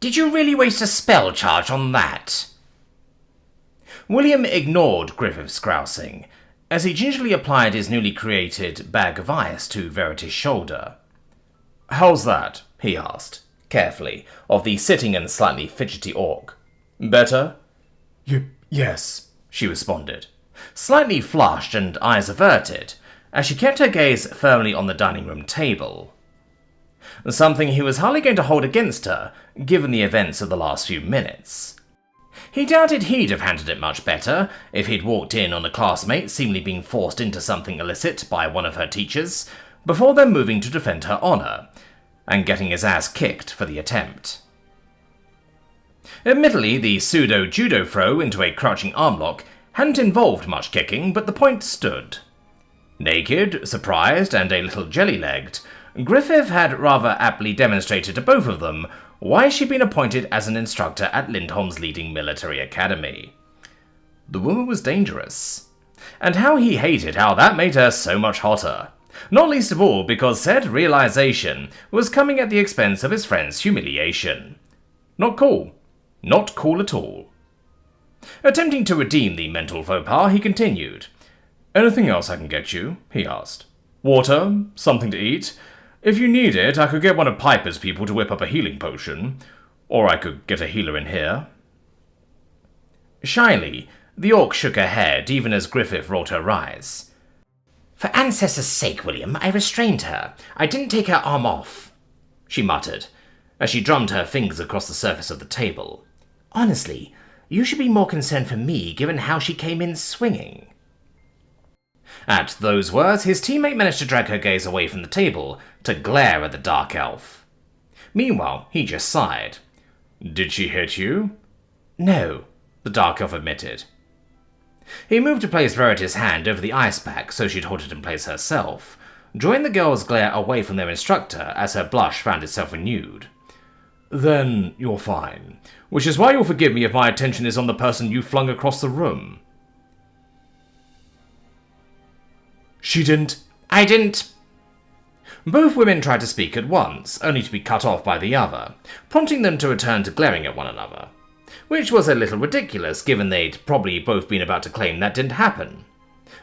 Did you really waste a spell charge on that? William ignored Griffith's grousing, as he gingerly applied his newly created bag of ice to Verity's shoulder. "How's that?" he asked, carefully, of the sitting and slightly fidgety orc. "Better?" Yes, she responded, slightly flushed and eyes averted, as she kept her gaze firmly on the dining room table. Something he was hardly going to hold against her, given the events of the last few minutes. He doubted he'd have handled it much better if he'd walked in on a classmate seemingly being forced into something illicit by one of her teachers, before then moving to defend her honour, and getting his ass kicked for the attempt. Admittedly, the pseudo-judo throw into a crouching armlock hadn't involved much kicking, but the point stood. Naked, surprised, and a little jelly-legged, Griffith had rather aptly demonstrated to both of them why she'd been appointed as an instructor at Lindholm's leading military academy. The woman was dangerous. And how he hated how that made her so much hotter. Not least of all because said realization was coming at the expense of his friend's humiliation. Not cool. Not cool at all. Attempting to redeem the mental faux pas, he continued. "Anything else I can get you?" he asked. "Water? Something to eat? If you need it, I could get one of Piper's people to whip up a healing potion. Or I could get a healer in here." Shyly, the orc shook her head, even as Griffith rolled her eyes. "For ancestors' sake, William, I restrained her. I didn't take her arm off," she muttered, as she drummed her fingers across the surface of the table. "Honestly, you should be more concerned for me, given how she came in swinging." At those words, his teammate managed to drag her gaze away from the table to glare at the dark elf. Meanwhile, he just sighed. "Did she hit you?" "No," the dark elf admitted. He moved to place Verity's hand over the ice pack so she'd hold it in place herself, drawing the girl's glare away from their instructor as her blush found itself renewed. "Then you're fine, which is why you'll forgive me if my attention is on the person you flung across the room." I didn't. Both women tried to speak at once, only to be cut off by the other, prompting them to return to glaring at one another. Which was a little ridiculous, given they'd probably both been about to claim that didn't happen.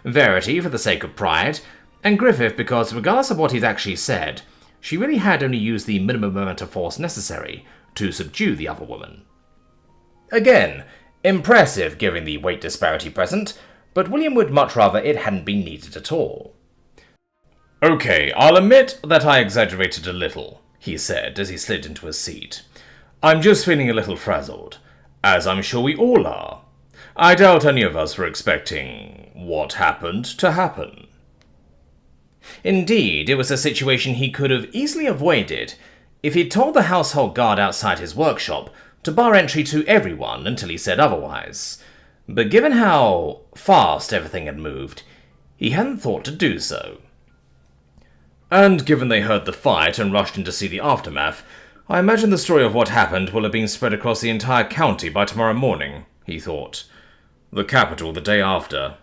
Verity, for the sake of pride, and Griffith because, regardless of what he'd actually said, she really had only used the minimum amount of force necessary to subdue the other woman. Again, impressive given the weight disparity present, but William would much rather it hadn't been needed at all. "Okay, I'll admit that I exaggerated a little," he said as he slid into his seat. "I'm just feeling a little frazzled, as I'm sure we all are. I doubt any of us were expecting what happened to happen." Indeed, it was a situation he could have easily avoided if he'd told the household guard outside his workshop to bar entry to everyone until he said otherwise. But given how fast everything had moved, he hadn't thought to do so. "And given they heard the fight and rushed in to see the aftermath, I imagine the story of what happened will have been spread across the entire county by tomorrow morning," he thought. "The capital the day after."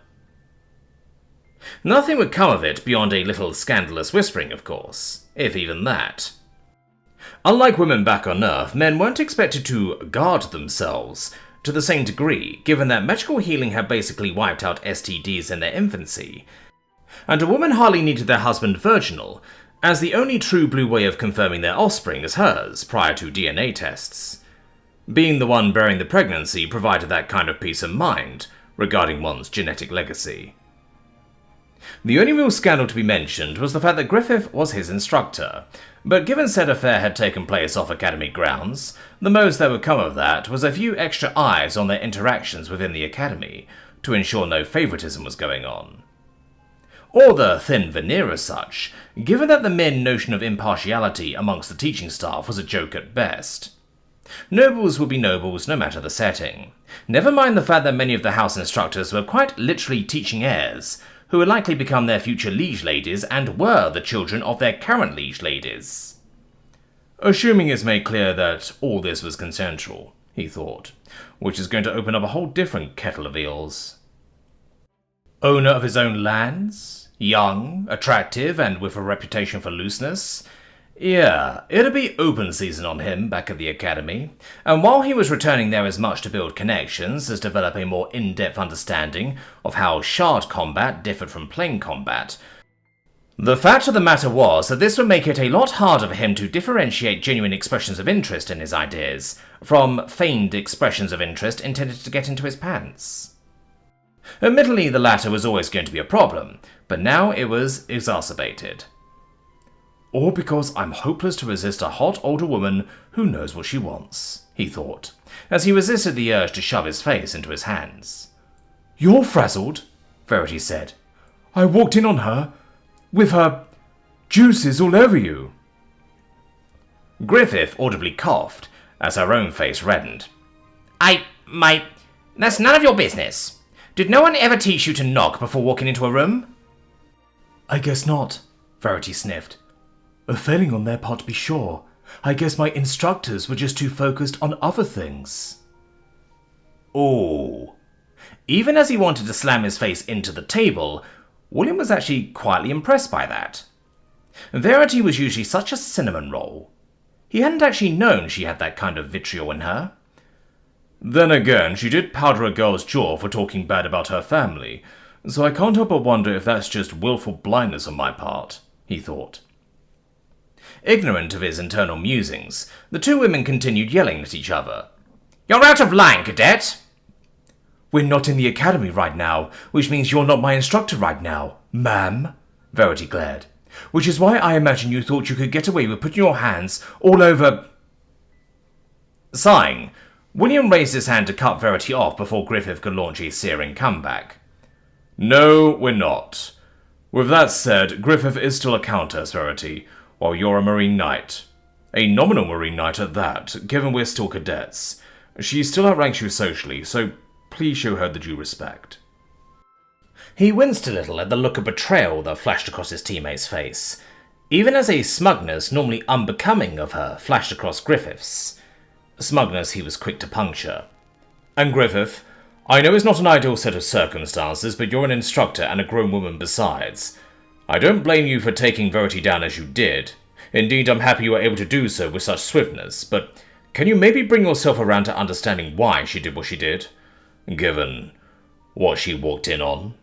Nothing would come of it beyond a little scandalous whispering, of course, if even that. Unlike women back on Earth, men weren't expected to guard themselves to the same degree, given that magical healing had basically wiped out STDs in their infancy, and a woman hardly needed their husband virginal, as the only true blue way of confirming their offspring is hers prior to DNA tests. Being the one bearing the pregnancy provided that kind of peace of mind regarding one's genetic legacy. The only real scandal to be mentioned was the fact that Griffith was his instructor, but given said affair had taken place off academy grounds, the most that would come of that was a few extra eyes on their interactions within the academy, to ensure no favoritism was going on. Or the thin veneer as such, given that the mere notion of impartiality amongst the teaching staff was a joke at best. Nobles would be nobles no matter the setting. Never mind the fact that many of the house instructors were quite literally teaching heirs, who would likely become their future liege ladies and were the children of their current liege ladies. Assuming it's made clear that all this was consensual, he thought, which is going to open up a whole different kettle of eels. Owner of his own lands, young, attractive, and with a reputation for looseness, Yeah, it'd be open season on him back at the academy, and while he was returning there as much to build connections as develop a more in-depth understanding of how shard combat differed from plane combat, the fact of the matter was that this would make it a lot harder for him to differentiate genuine expressions of interest in his ideas from feigned expressions of interest intended to get into his pants. Admittedly, the latter was always going to be a problem, but now it was exacerbated. All because I'm hopeless to resist a hot older woman who knows what she wants, he thought, as he resisted the urge to shove his face into his hands. You're frazzled, Verity said. I walked in on her, with her juices all over you. Griffith audibly coughed, as her own face reddened. That's none of your business. Did no one ever teach you to knock before walking into a room? I guess not, Verity sniffed. A failing on their part to be sure. I guess my instructors were just too focused on other things. Ooh. Even as he wanted to slam his face into the table, William was actually quietly impressed by that. Verity was usually such a cinnamon roll. He hadn't actually known she had that kind of vitriol in her. Then again, she did powder a girl's jaw for talking bad about her family, so I can't help but wonder if that's just willful blindness on my part, he thought. Ignorant of his internal musings, the two women continued yelling at each other. You're out of line, cadet! We're not in the academy right now, which means you're not my instructor right now, ma'am, Verity glared. Which is why I imagine you thought you could get away with putting your hands all over... Sighing, William raised his hand to cut Verity off before Griffith could launch a searing comeback. No, we're not. With that said, Griffith is still a countess, Verity, while you're a Marine Knight. A nominal Marine Knight at that, given we're still cadets. She still outranks you socially, so please show her the due respect. He winced a little at the look of betrayal that flashed across his teammate's face, even as a smugness normally unbecoming of her flashed across Griffith's. Smugness he was quick to puncture. And Griffith, I know it's not an ideal set of circumstances, but you're an instructor and a grown woman besides. I don't blame you for taking Verity down as you did. Indeed, I'm happy you were able to do so with such swiftness, but can you maybe bring yourself around to understanding why she did what she did, given what she walked in on?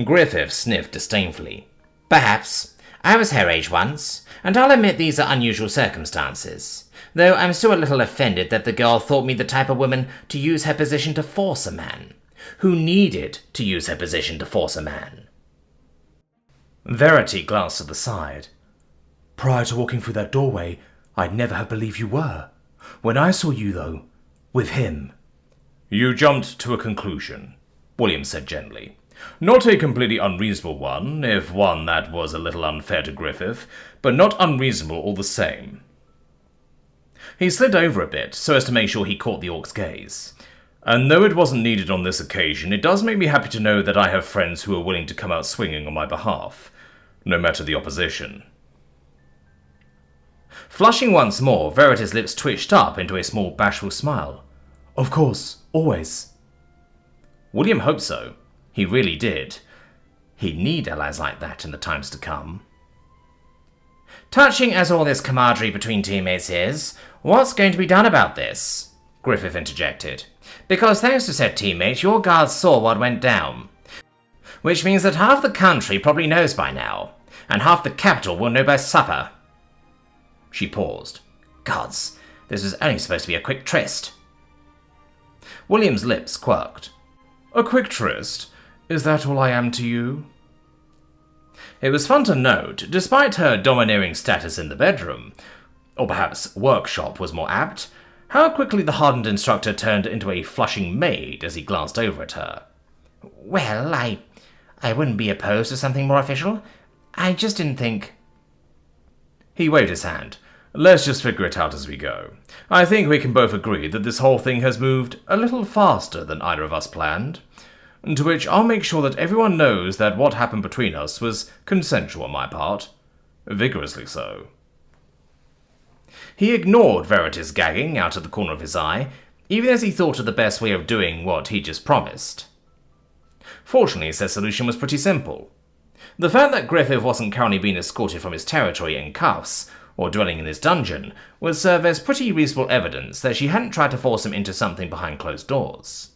Griffith sniffed disdainfully. Perhaps. I was her age once, and I'll admit these are unusual circumstances, though I'm still a little offended that the girl thought me the type of woman to use her position to force a man, who needed to use her position to force a man. Verity glanced to the side. Prior to walking through that doorway, I'd never have believed you were. When I saw you, though, with him... You jumped to a conclusion, William said gently. Not a completely unreasonable one, if one that was a little unfair to Griffith, but not unreasonable all the same. He slid over a bit, so as to make sure he caught the orc's gaze. And though it wasn't needed on this occasion, it does make me happy to know that I have friends who are willing to come out swinging on my behalf, no matter the opposition. Flushing once more, Verity's lips twitched up into a small bashful smile. Of course, always. William hoped so. He really did. He'd need allies like that in the times to come. Touching as all this camaraderie between teammates is, what's going to be done about this? Griffith interjected. Because thanks to said teammate, your guards saw what went down. Which means that half the country probably knows by now, and half the capital will know by supper. She paused. Gods, this was only supposed to be a quick tryst. William's lips quirked. A quick tryst? Is that all I am to you? It was fun to note, despite her domineering status in the bedroom, or perhaps workshop was more apt, how quickly the hardened instructor turned into a flushing maid as he glanced over at her. Well, I wouldn't be opposed to something more official. I just didn't think... He waved his hand. Let's just figure it out as we go. I think we can both agree that this whole thing has moved a little faster than either of us planned. To which I'll make sure that everyone knows that what happened between us was consensual on my part. Vigorously so. He ignored Verity's gagging out of the corner of his eye, even as he thought of the best way of doing what he just promised. Fortunately, said solution was pretty simple. The fact that Griffith wasn't currently being escorted from his territory in cuffs, or dwelling in his dungeon, would serve as pretty reasonable evidence that she hadn't tried to force him into something behind closed doors.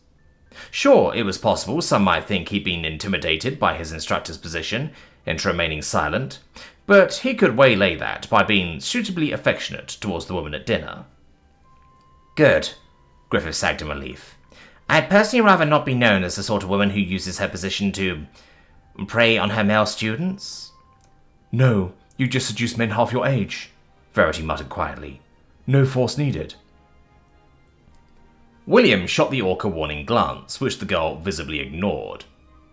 Sure, it was possible some might think he'd been intimidated by his instructor's position into remaining silent, but he could waylay that by being suitably affectionate towards the woman at dinner. Good, Griffith sagged in relief. I'd personally rather not be known as the sort of woman who uses her position to prey on her male students. No, you just seduce men half your age, Verity muttered quietly. No force needed. William shot the orc a warning glance, which the girl visibly ignored.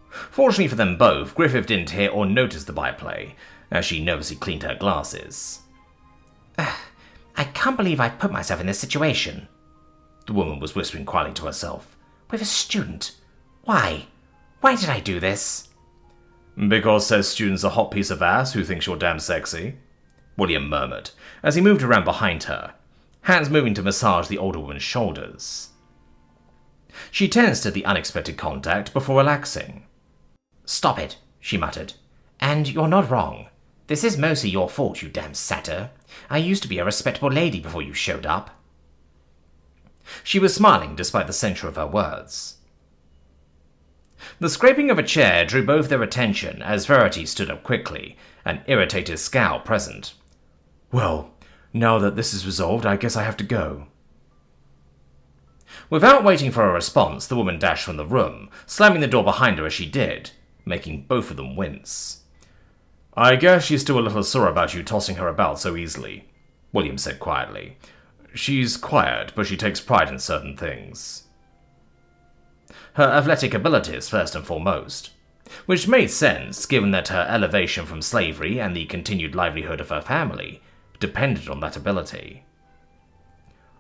Fortunately for them both, Griffith didn't hear or notice the byplay, as she nervously cleaned her glasses. I can't believe I've put myself in this situation, the woman was whispering quietly to herself. With a student. Why? Why did I do this? Because says student's a hot piece of ass who thinks you're damn sexy, William murmured, as he moved around behind her, hands moving to massage the older woman's shoulders. She tensed at the unexpected contact before relaxing. Stop it, she muttered. And you're not wrong. This is mostly your fault, you damn satyr. I used to be a respectable lady before you showed up. She was smiling despite the censure of her words. The scraping of a chair drew both their attention as Verity stood up quickly, an irritated scowl present. Well, now that this is resolved, I guess I have to go. Without waiting for a response, the woman dashed from the room, slamming the door behind her as she did, making both of them wince. I guess she's still a little sore about you tossing her about so easily, William said quietly. She's quiet, but she takes pride in certain things. Her athletic abilities, first and foremost, which made sense given that her elevation from slavery and the continued livelihood of her family depended on that ability.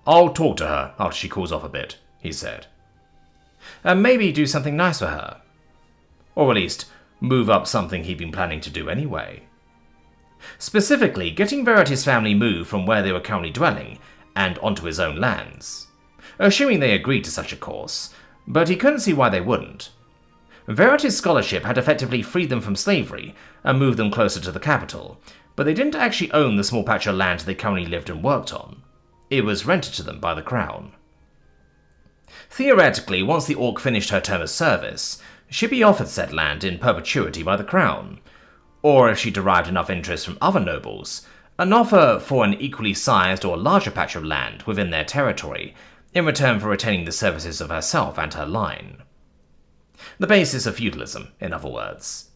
I'll talk to her after she cools off a bit, he said. And maybe do something nice for her. Or at least move up something he'd been planning to do anyway. Specifically, getting Verity's family moved from where they were currently dwelling and onto his own lands. Assuming they agreed to such a course, but he couldn't see why they wouldn't. Verity's scholarship had effectively freed them from slavery and moved them closer to the capital, but they didn't actually own the small patch of land they currently lived and worked on. It was rented to them by the crown. Theoretically, once the orc finished her term of service, she'd be offered said land in perpetuity by the crown, or if she derived enough interest from other nobles, an offer for an equally sized or larger patch of land within their territory in return for retaining the services of herself and her line. The basis of feudalism, in other words.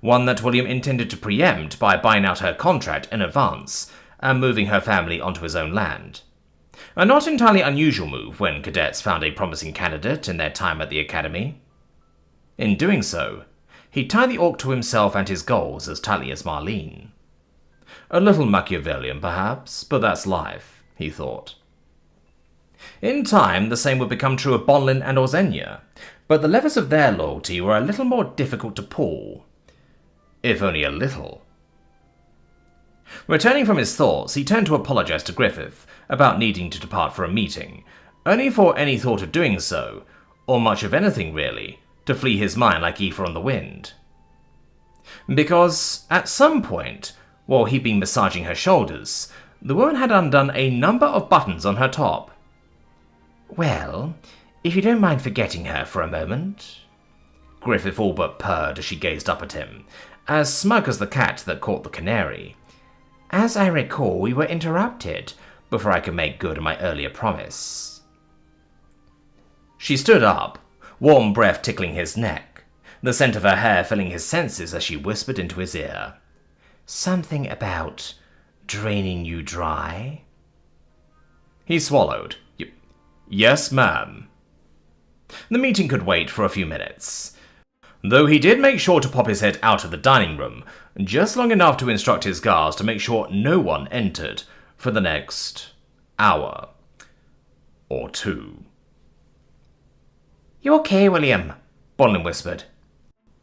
One that William intended to preempt by buying out her contract in advance and moving her family onto his own land. A not entirely unusual move when cadets found a promising candidate in their time at the academy. In doing so, he tied the orc to himself and his goals as tightly as Marlene. A little Machiavellian, perhaps, but that's life, he thought. In time, the same would become true of Bonlin and Orzenia, but the levers of their loyalty were a little more difficult to pull. If only a little. Returning from his thoughts, he turned to apologize to Griffith about needing to depart for a meeting, only for any thought of doing so, or much of anything really, to flee his mind like ether on the wind. Because, at some point, while he'd been massaging her shoulders, the woman had undone a number of buttons on her top. Well, if you don't mind forgetting her for a moment, Griffith all but purred as she gazed up at him, as smug as the cat that caught the canary. As I recall, we were interrupted before I could make good on my earlier promise. She stood up, warm breath tickling his neck, the scent of her hair filling his senses as she whispered into his ear. Something about draining you dry? He swallowed. Yes, ma'am. The meeting could wait for a few minutes, though he did make sure to pop his head out of the dining room, just long enough to instruct his guards to make sure no one entered for the next hour or two. You okay, William? Bonlin whispered.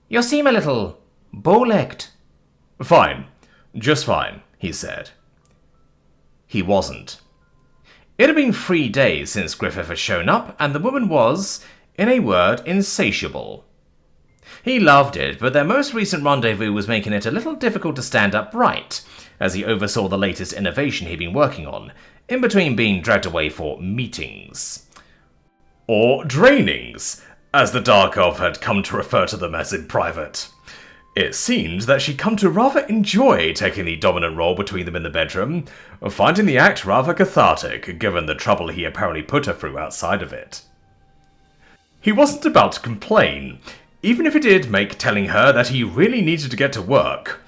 You seem a little bow-legged. Fine. Just fine, he said. He wasn't. It had been 3 days since Griffith had shown up, and the woman was, in a word, insatiable. He loved it, but their most recent rendezvous was making it a little difficult to stand upright, as he oversaw the latest innovation he'd been working on, in between being dragged away for meetings. Or drainings, as the Dark Elf had come to refer to them as in private. It seemed that she'd come to rather enjoy taking the dominant role between them in the bedroom, finding the act rather cathartic, given the trouble he apparently put her through outside of it. He wasn't about to complain, even if it did make telling her that he really needed to get to work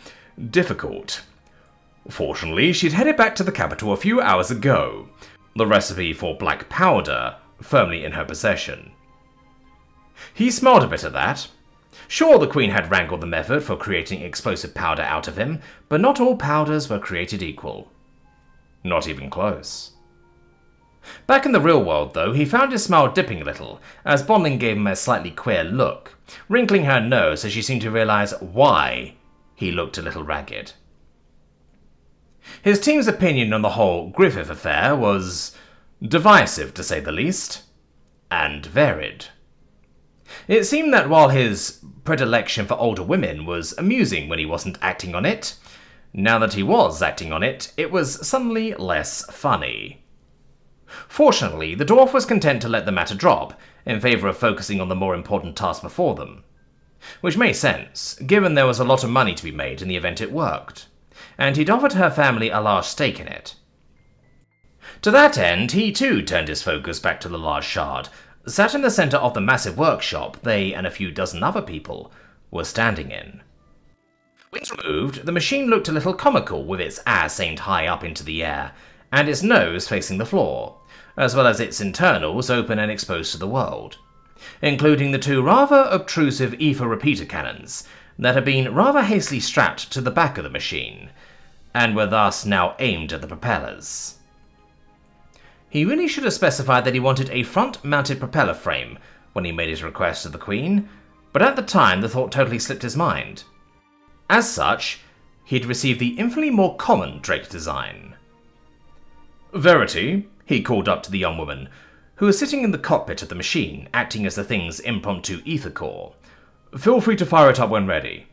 difficult. Fortunately, she'd headed back to the capital a few hours ago, the recipe for black powder firmly in her possession. He smiled a bit at that. Sure, the Queen had wrangled the method for creating explosive powder out of him, but not all powders were created equal. Not even close. Back in the real world, though, he found his smile dipping a little, as Bonling gave him a slightly queer look, wrinkling her nose as she seemed to realize why he looked a little ragged. His team's opinion on the whole Griffith affair was divisive, to say the least, and varied. It seemed that while his predilection for older women was amusing when he wasn't acting on it, now that he was acting on it, it was suddenly less funny. Fortunately, the dwarf was content to let the matter drop, in favour of focusing on the more important task before them. Which made sense, given there was a lot of money to be made in the event it worked, and he'd offered her family a large stake in it. To that end, he too turned his focus back to the large shard, sat in the centre of the massive workshop they and a few dozen other people were standing in. Wings removed, the machine looked a little comical with its ass aimed high up into the air, and its nose facing the floor, as well as its internals open and exposed to the world, including the two rather obtrusive ether repeater cannons that had been rather hastily strapped to the back of the machine, and were thus now aimed at the propellers. He really should have specified that he wanted a front-mounted propeller frame when he made his request to the Queen, but at the time the thought totally slipped his mind. As such, he had received the infinitely more common Drake design. "Verity," he called up to the young woman, who was sitting in the cockpit of the machine, acting as the thing's impromptu ether core. "Feel free to fire it up when ready."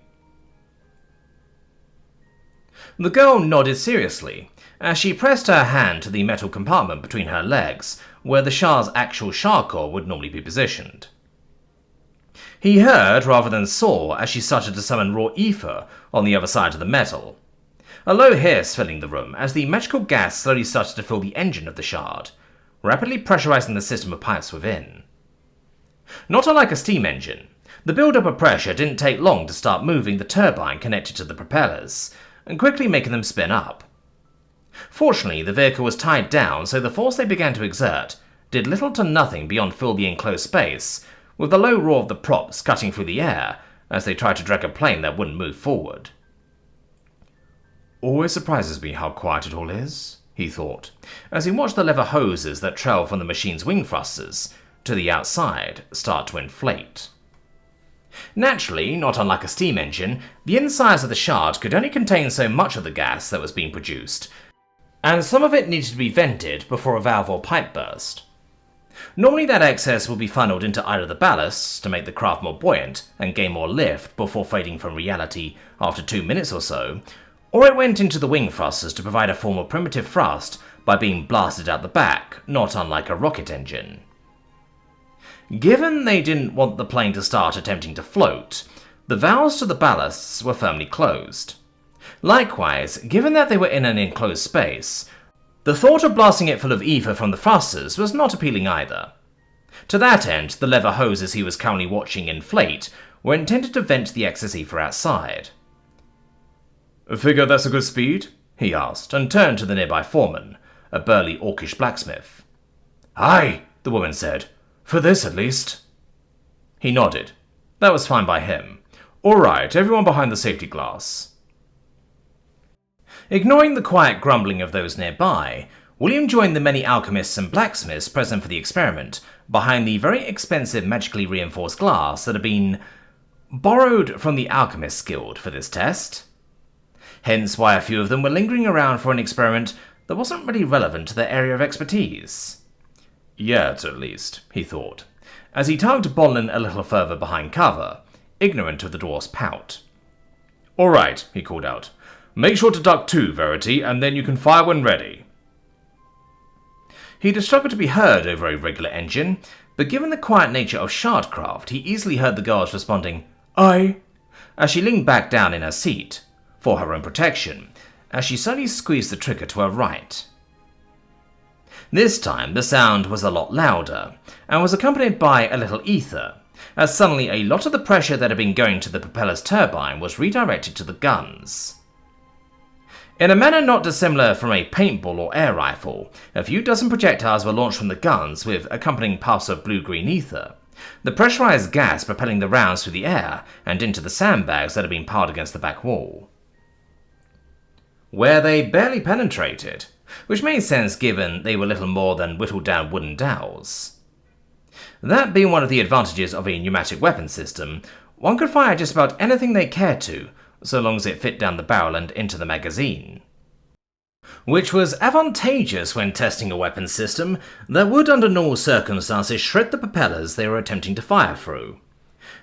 The girl nodded seriously, as she pressed her hand to the metal compartment between her legs, where the Shah's actual Shah core would normally be positioned. He heard rather than saw as she started to summon raw ether on the other side of the metal. A low hiss filling the room as the magical gas slowly started to fill the engine of the shard, rapidly pressurizing the system of pipes within. Not unlike a steam engine, the build-up of pressure didn't take long to start moving the turbine connected to the propellers, and quickly making them spin up. Fortunately, the vehicle was tied down, so the force they began to exert did little to nothing beyond fill the enclosed space, with the low roar of the props cutting through the air as they tried to drag a plane that wouldn't move forward. "Always surprises me how quiet it all is," he thought, as he watched the leather hoses that trailed from the machine's wing thrusters to the outside start to inflate. Naturally, not unlike a steam engine, the insides of the shard could only contain so much of the gas that was being produced, and some of it needed to be vented before a valve or pipe burst. Normally that excess would be funneled into either the ballasts to make the craft more buoyant and gain more lift before fading from reality after 2 minutes or so, or it went into the wing thrusters to provide a form of primitive thrust by being blasted out the back, not unlike a rocket engine. Given they didn't want the plane to start attempting to float, the valves to the ballasts were firmly closed. Likewise, given that they were in an enclosed space, the thought of blasting it full of ether from the thrusters was not appealing either. To that end, the leather hoses he was currently watching inflate were intended to vent the excess ether outside. "Figure that's a good speed?" he asked, and turned to the nearby foreman, a burly orcish blacksmith. "Aye," the woman said. "For this, at least." He nodded. That was fine by him. "All right, everyone behind the safety glass." Ignoring the quiet grumbling of those nearby, William joined the many alchemists and blacksmiths present for the experiment behind the very expensive magically reinforced glass that had been borrowed from the Alchemists Guild for this test. Hence why a few of them were lingering around for an experiment that wasn't really relevant to their area of expertise. Yet, at least, he thought, as he tugged Bonlin a little further behind cover, ignorant of the dwarf's pout. "All right," he called out. "Make sure to duck too, Verity, and then you can fire when ready." He'd struggled to be heard over a regular engine, but given the quiet nature of shardcraft, he easily heard the guards responding, "Aye," as she leaned back down in her seat, for her own protection, as she slowly squeezed the trigger to her right. This time, the sound was a lot louder, and was accompanied by a little ether, as suddenly a lot of the pressure that had been going to the propeller's turbine was redirected to the guns. In a manner not dissimilar from a paintball or air rifle, a few dozen projectiles were launched from the guns with accompanying puffs of blue-green ether, the pressurized gas propelling the rounds through the air and into the sandbags that had been piled against the back wall, where they barely penetrated, which made sense given they were little more than whittled-down wooden dowels. That being one of the advantages of a pneumatic weapon system, one could fire just about anything they cared to, so long as it fit down the barrel and into the magazine. Which was advantageous when testing a weapon system that would under normal circumstances shred the propellers they were attempting to fire through.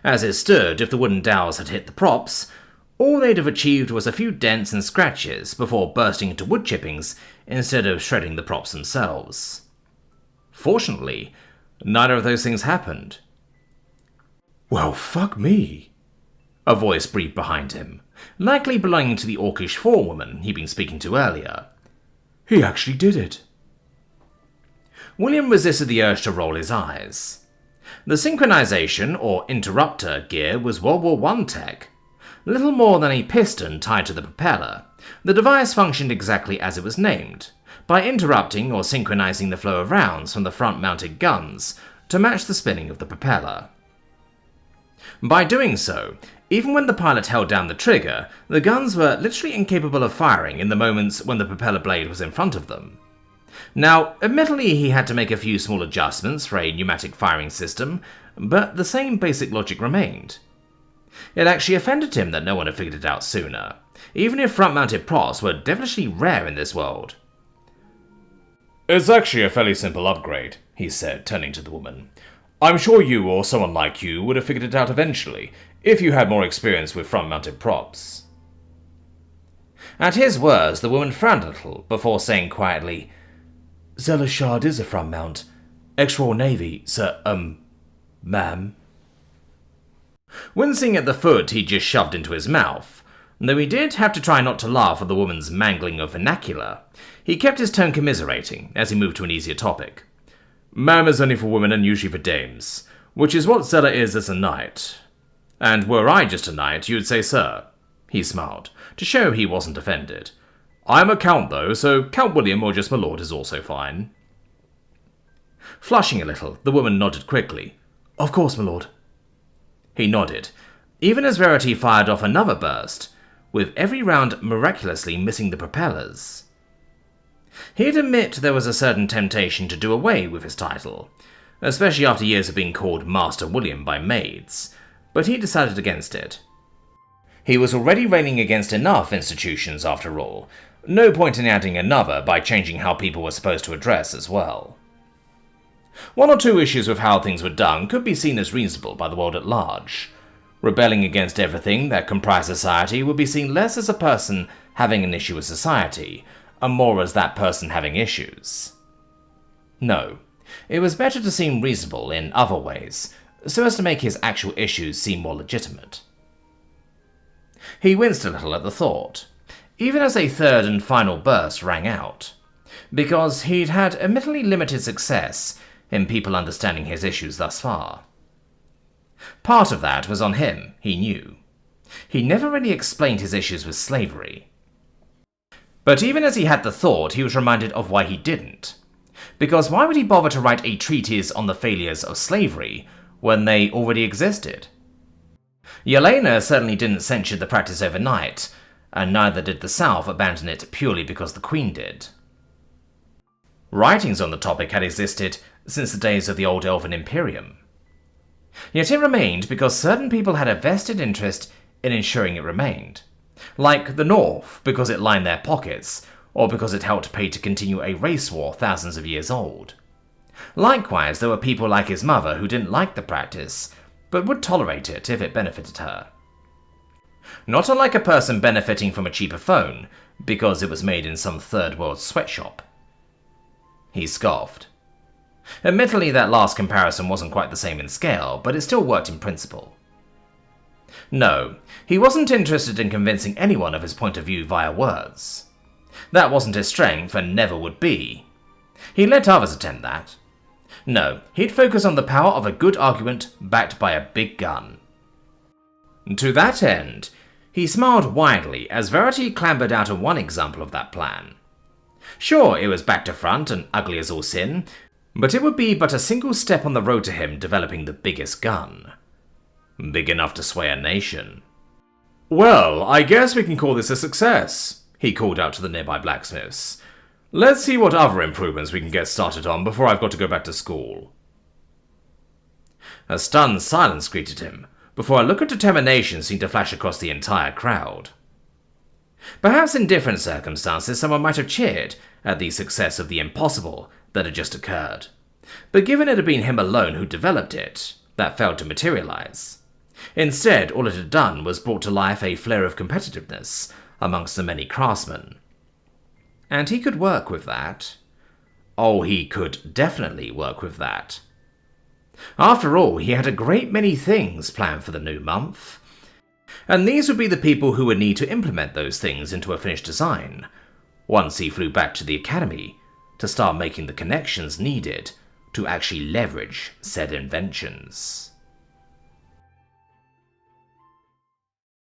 As it stood, if the wooden dowels had hit the props, all they'd have achieved was a few dents and scratches before bursting into wood chippings instead of shredding the props themselves. Fortunately, neither of those things happened. "Well, fuck me," a voice breathed behind him, likely belonging to the orcish forewoman he'd been speaking to earlier. "He actually did it." William resisted the urge to roll his eyes. The synchronization, or interrupter, gear was World War I tech. Little more than a piston tied to the propeller, the device functioned exactly as it was named, by interrupting or synchronizing the flow of rounds from the front-mounted guns to match the spinning of the propeller. By doing so, even when the pilot held down the trigger, the guns were literally incapable of firing in the moments when the propeller blade was in front of them. Now, admittedly he had to make a few small adjustments for a pneumatic firing system, but the same basic logic remained. It actually offended him that no one had figured it out sooner, even if front-mounted props were devilishly rare in this world. "It's actually a fairly simple upgrade," he said, turning to the woman. "I'm sure you or someone like you would have figured it out eventually, if you had more experience with front-mounted props." At his words, the woman frowned a little before saying quietly, "Zealous Shard is a front mount. Extra Navy, sir, ma'am." Wincing at the food he just shoved into his mouth, though he did have to try not to laugh at the woman's mangling of vernacular, he kept his tone commiserating as he moved to an easier topic. "Ma'am is only for women and usually for dames, which is what Zella is as a knight. And were I just a knight, you'd say sir." He smiled, to show he wasn't offended. "I'm a count though, so Count William or just my lord is also fine." Flushing a little, the woman nodded quickly. "Of course, my lord." He nodded, even as Verity fired off another burst, with every round miraculously missing the propellers. He'd admit there was a certain temptation to do away with his title, especially after years of being called Master William by maids, but he decided against it. He was already railing against enough institutions after all, no point in adding another by changing how people were supposed to address as well. One or two issues with how things were done could be seen as reasonable by the world at large. Rebelling against everything that comprised society would be seen less as a person having an issue with society, and more as that person having issues. No, it was better to seem reasonable in other ways, so as to make his actual issues seem more legitimate. He winced a little at the thought, even as a third and final burst rang out, because he'd had admittedly limited success in people understanding his issues thus far. Part of that was on him, he knew. He never really explained his issues with slavery. But even as he had the thought, he was reminded of why he didn't. Because why would he bother to write a treatise on the failures of slavery when they already existed? Yelena certainly didn't censure the practice overnight, and neither did the South abandon it purely because the Queen did. Writings on the topic had existed since the days of the old Elven Imperium. Yet it remained because certain people had a vested interest in ensuring it remained. Like the North, because it lined their pockets, or because it helped pay to continue a race war thousands of years old. Likewise, there were people like his mother who didn't like the practice, but would tolerate it if it benefited her. Not unlike a person benefiting from a cheaper phone because it was made in some third-world sweatshop. He scoffed. Admittedly, that last comparison wasn't quite the same in scale, but it still worked in principle. No, he wasn't interested in convincing anyone of his point of view via words. That wasn't his strength and never would be. He let others attempt that. No, he'd focus on the power of a good argument backed by a big gun. To that end, he smiled widely as Verity clambered out of one example of that plan. Sure, it was back to front and ugly as all sin, but it would be but a single step on the road to him developing the biggest gun. Big enough to sway a nation. "Well, I guess we can call this a success," he called out to the nearby blacksmiths. "Let's see what other improvements we can get started on before I've got to go back to school." A stunned silence greeted him, before a look of determination seemed to flash across the entire crowd. Perhaps in different circumstances someone might have cheered at the success of the impossible that had just occurred, but given it had been him alone who developed it, that failed to materialize. Instead, all it had done was brought to life a flare of competitiveness amongst the many craftsmen. And he could work with that. Oh, he could definitely work with that. After all, he had a great many things planned for the new month. And these would be the people who would need to implement those things into a finished design, once he flew back to the academy to start making the connections needed to actually leverage said inventions.